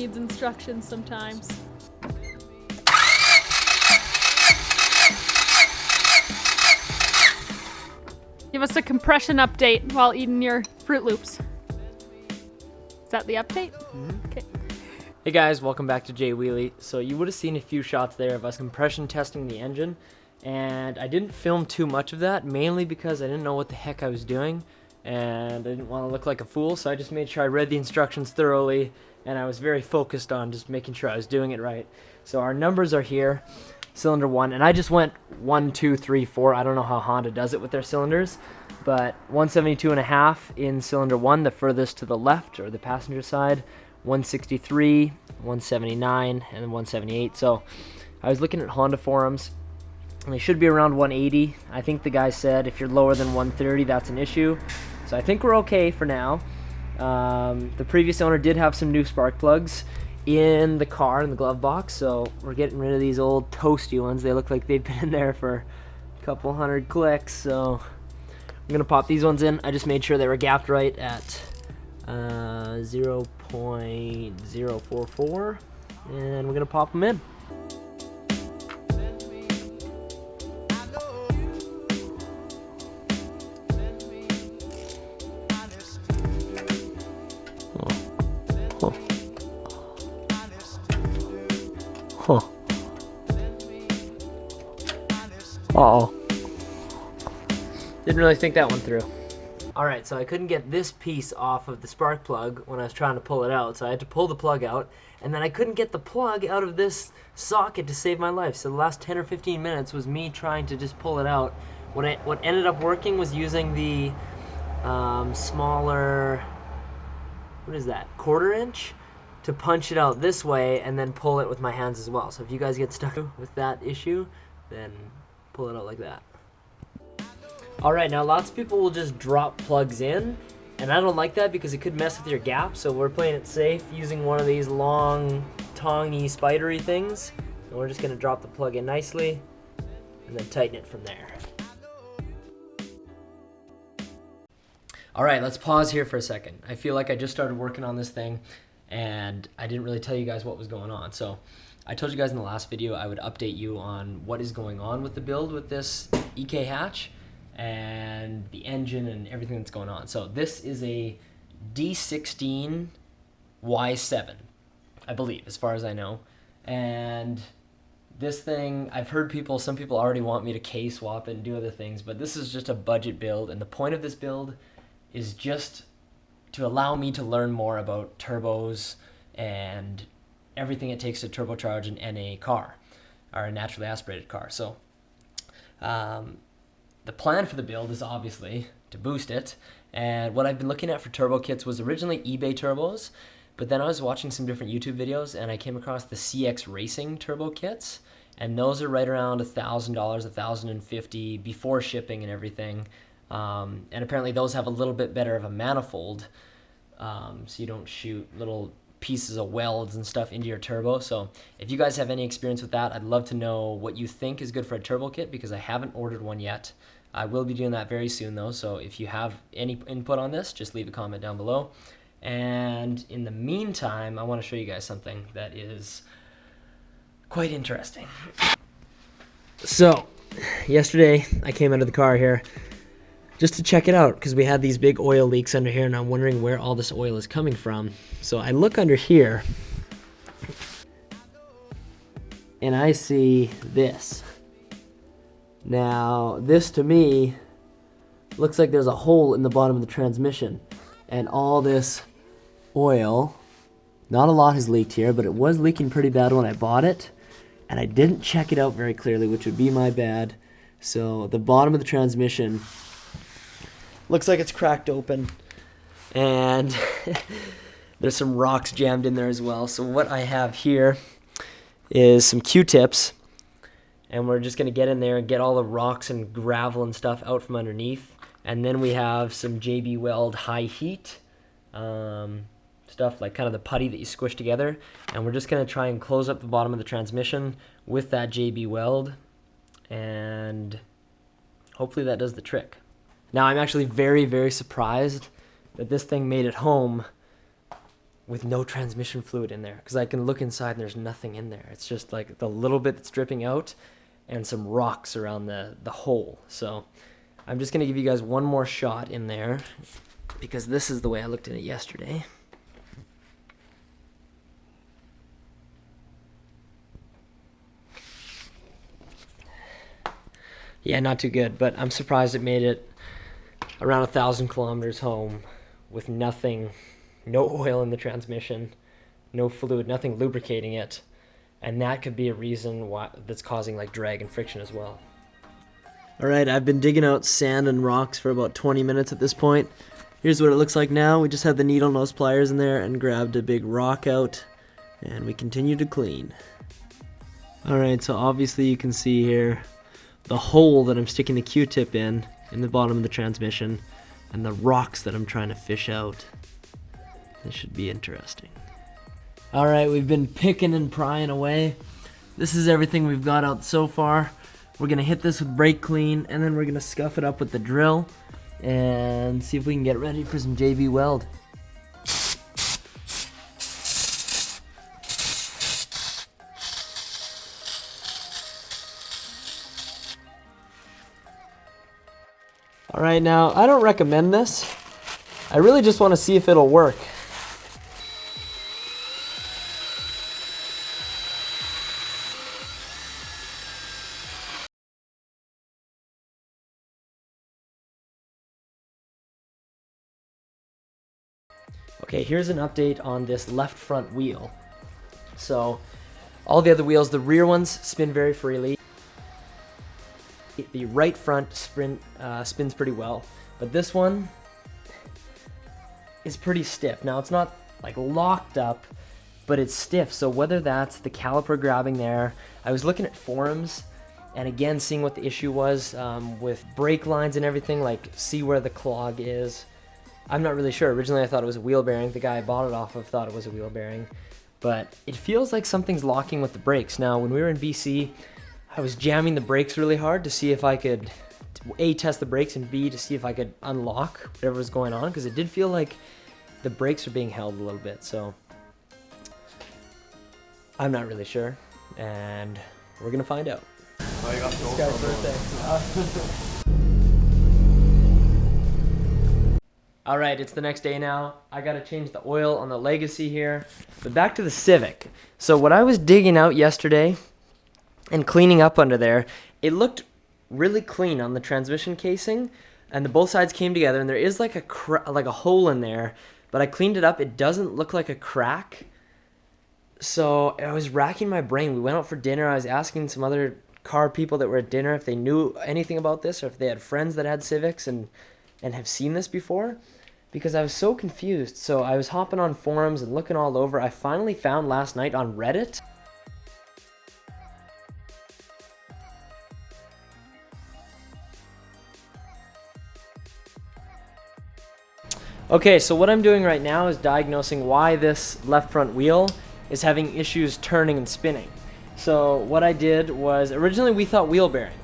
needs instructions sometimes. Give us a compression update while eating your Fruit Loops. Is that the update? Okay. Hey guys, welcome back to Jay Wheelie. So you would have seen a few shots there of us compression testing the engine, and I didn't film too much of that, mainly because I didn't know what the heck I was doing, and I didn't want to look like a fool, so I just made sure I read the instructions thoroughly, and I was very focused on just making sure I was doing it right. So our numbers are here, cylinder 1, and I just went 1, 2, 3, 4. I don't know how Honda does it with their cylinders, but 172.5 in cylinder 1, the furthest to the left, or the passenger side, 163, 179, and then 178. So I was looking at Honda forums, and they should be around 180. I think the guy said if you're lower than 130, that's an issue. So I think we're okay for now. The previous owner did have some new spark plugs in the car, in the glove box, so we're getting rid of these old toasty ones. They look like they've been in there for a couple hundred clicks, so I'm gonna pop these ones in. I just made sure they were gapped right at 0.044, and we're gonna pop them in. Huh. Uh-oh. Didn't really think that one through. Alright, so I couldn't get this piece off of the spark plug when I was trying to pull it out, so I had to pull the plug out, and then I couldn't get the plug out of this socket to save my life. So the last 10 or 15 minutes was me trying to just pull it out. What ended up working was using the smaller, what is that, 1/4 inch? To punch it out this way and then pull it with my hands as well. So if you guys get stuck with that issue, then pull it out like that. Alright, now lots of people will just drop plugs in, and I don't like that because it could mess with your gap, so we're playing it safe using one of these long, tongy, spidery things. And we're just going to drop the plug in nicely and then tighten it from there. Alright, let's pause here for a second. I feel like I just started working on this thing, and I didn't really tell you guys what was going on. So I told you guys in the last video I would update you on what is going on with the build with this EK hatch and the engine and everything that's going on. So this is a D16 Y7, I believe, as far as I know. And this thing, I've heard some people already want me to K-swap it and do other things, but this is just a budget build, and the point of this build is just to allow me to learn more about turbos and everything it takes to turbocharge an NA car, or a naturally aspirated car. So the plan for the build is obviously to boost it, and what I've been looking at for turbo kits was originally eBay turbos, but then I was watching some different YouTube videos and I came across the CX Racing turbo kits, and those are right around $1,000, $1,050 before shipping and everything. And apparently those have a little bit better of a manifold, so you don't shoot little pieces of welds and stuff into your turbo. So if you guys have any experience with that, I'd love to know what you think is good for a turbo kit, because I haven't ordered one yet. I will be doing that very soon though, so if you have any input on this, just leave a comment down below. And in the meantime, I want to show you guys something that is quite interesting. So yesterday I came out of the car here just to check it out, because we had these big oil leaks under here, and I'm wondering where all this oil is coming from. So I look under here, and I see this. Now, this to me looks like there's a hole in the bottom of the transmission, and all this oil, not a lot has leaked here, but it was leaking pretty bad when I bought it, and I didn't check it out very clearly, which would be my bad. So the bottom of the transmission looks like it's cracked open, and there's some rocks jammed in there as well. So what I have here is some Q-tips, and we're just going to get in there and get all the rocks and gravel and stuff out from underneath. And then we have some JB Weld high heat stuff, like kind of the putty that you squish together, and we're just going to try and close up the bottom of the transmission with that JB Weld, and hopefully that does the trick. Now I'm actually very, very surprised that this thing made it home with no transmission fluid in there, because I can look inside and there's nothing in there. It's just like the little bit that's dripping out and some rocks around the hole. So I'm just going to give you guys one more shot in there, because this is the way I looked at it yesterday. Yeah, not too good, but I'm surprised it made it around 1,000 kilometers home with nothing, no oil in the transmission, no fluid, nothing lubricating it. And that could be a reason why that's causing like drag and friction as well. All right, I've been digging out sand and rocks for about 20 minutes at this point. Here's what it looks like now. We just had the needle nose pliers in there and grabbed a big rock out, and we continue to clean. All right, so obviously you can see here the hole that I'm sticking the Q-tip in the bottom of the transmission, and the rocks that I'm trying to fish out. This should be interesting. All right, we've been picking and prying away. This is everything we've got out so far. We're gonna hit this with brake clean, and then we're gonna scuff it up with the drill and see if we can get ready for some JV weld. All right, now I don't recommend this. I really just want to see if it'll work. Okay, here's an update on this left front wheel. So all the other wheels, the rear ones spin very freely. The right front spins pretty well, but this one is pretty stiff. Now it's not like locked up, but it's stiff. So whether that's the caliper grabbing there, I was looking at forums and again seeing what the issue was with brake lines and everything, like see where the clog is. I'm not really sure. Originally I thought it was a wheel bearing. The guy I bought it off of thought it was a wheel bearing, but it feels like something's locking with the brakes. Now when we were in BC, I was jamming the brakes really hard to see if I could A, test the brakes, and B, to see if I could unlock whatever was going on, because it did feel like the brakes are being held a little bit. So I'm not really sure, and we're gonna find out. Oh, you got This guy's birthday. All right, it's the next day now. I gotta change the oil on the Legacy here, but back to the Civic. So what I was digging out yesterday and cleaning up under there, it looked really clean on the transmission casing, and both sides came together, and there is like a hole in there, but I cleaned it up. It doesn't look like a crack. So I was racking my brain. We went out for dinner. I was asking some other car people that were at dinner if they knew anything about this, or if they had friends that had Civics and have seen this before, because I was so confused. So I was hopping on forums and looking all over. I finally found last night on Reddit Okay, so what I'm doing right now is diagnosing why this left front wheel is having issues turning and spinning. So what I did was, originally we thought wheel bearing.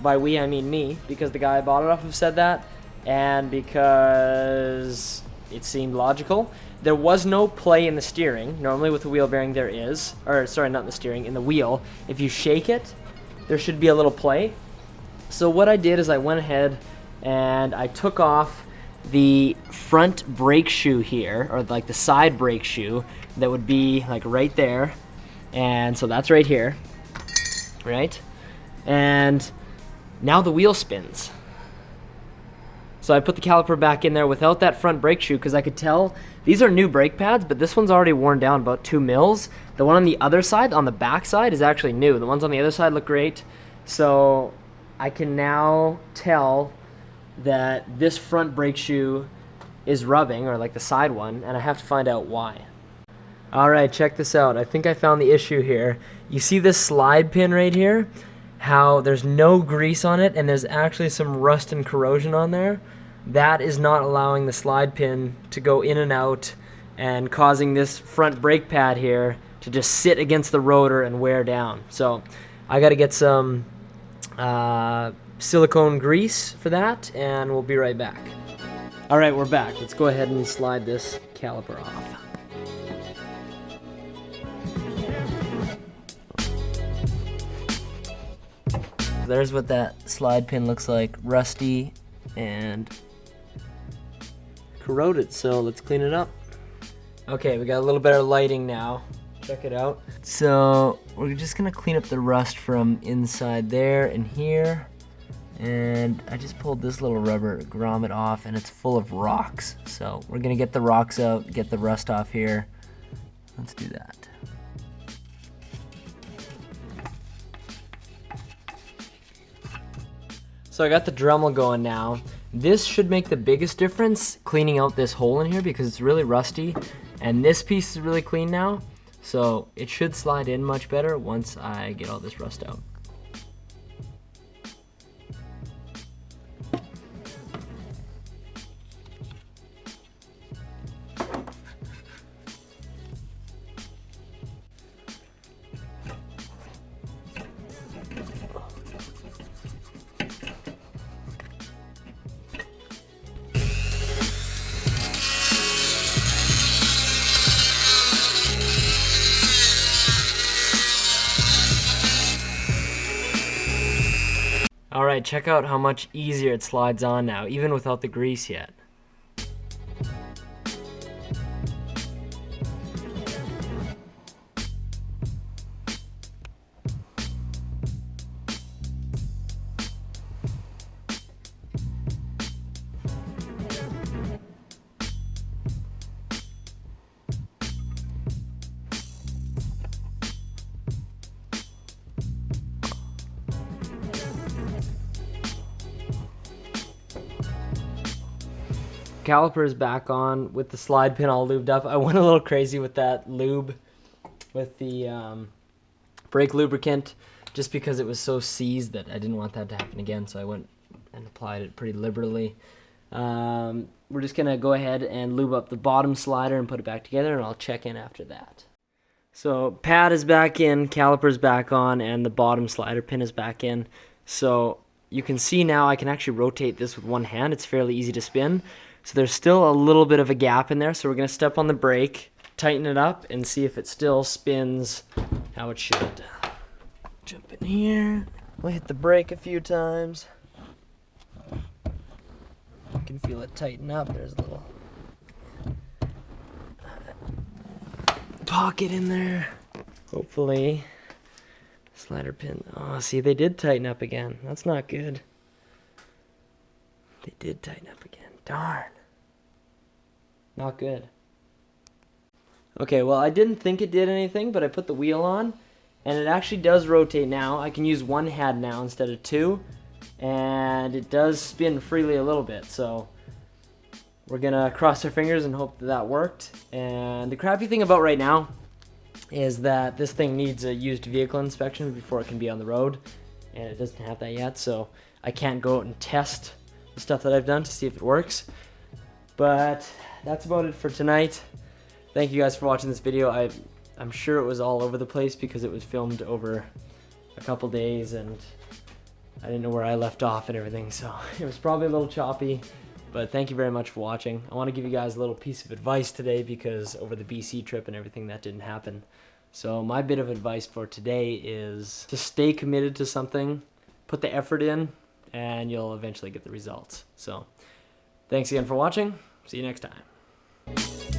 By we, I mean me, because the guy I bought it off of said that, and because it seemed logical. There was no play in the steering. Normally with the wheel bearing there is, or sorry, not in the steering, in the wheel. If you shake it, there should be a little play. So what I did is I went ahead and I took off the front brake shoe here, or like the side brake shoe that would be like right there, and so that's right here, right? And now the wheel spins. So I put the caliper back in there without that front brake shoe, because I could tell these are new brake pads, but this one's already worn down about 2 mils. The one on the other side, on the back side, is actually new. The ones on the other side look great. So I can now tell that this front brake shoe is rubbing, or like the side one, and I have to find out why. All right, check this out. I think I found the issue here. You see this slide pin right here? How there's no grease on it, and there's actually some rust and corrosion on there. That is not allowing the slide pin to go in and out, and causing this front brake pad here to just sit against the rotor and wear down. So I got to get some silicone grease for that, and we'll be right back. All right, we're back. Let's go ahead and slide this caliper off. there's what that slide pin looks like, rusty and corroded, so let's clean it up. Okay, we got a little better lighting now. Check it out. So we're just gonna clean up the rust from inside there and here. And I just pulled this little rubber grommet off and it's full of rocks. So we're gonna get the rocks out, get the rust off here. Let's do that. So I got the Dremel going now. This should make the biggest difference cleaning out this hole in here because it's really rusty. And this piece is really clean now. So it should slide in much better once I get all this rust out. Alright, check out how much easier it slides on now, even without the grease yet. Caliper is back on with the slide pin all lubed up. I went a little crazy with that lube, with the brake lubricant, just because it was so seized that I didn't want that to happen again, so I went and applied it pretty liberally. We're just going to go ahead and lube up the bottom slider and put it back together, and I'll check in after that. So pad is back in, caliper's back on, and the bottom slider pin is back in. So you can see now I can actually rotate this with one hand. It's fairly easy to spin. So there's still a little bit of a gap in there, so we're going to step on the brake, tighten it up, and see if it still spins how it should. Jump in here. We'll hit the brake a few times. You can feel it tighten up. There's a little pocket in there. Hopefully. Slider pin. Oh, see, they did tighten up again. That's not good. They did tighten up again. Darn. Not good. Okay, well, I didn't think it did anything, but I put the wheel on, and it actually does rotate now. I can use one hand now instead of two, and it does spin freely a little bit, so we're gonna cross our fingers and hope that that worked. And the crappy thing about right now is that this thing needs a used vehicle inspection before it can be on the road, and it doesn't have that yet, so I can't go out and test the stuff that I've done to see if it works. But that's about it for tonight. Thank you guys for watching this video. I'm sure it was all over the place because it was filmed over a couple days and I didn't know where I left off and everything, so it was probably a little choppy. But thank you very much for watching. I want to give you guys a little piece of advice today because over the BC trip and everything, that didn't happen. So my bit of advice for today is to stay committed to something, put the effort in, and you'll eventually get the results. So thanks again for watching. See you next time.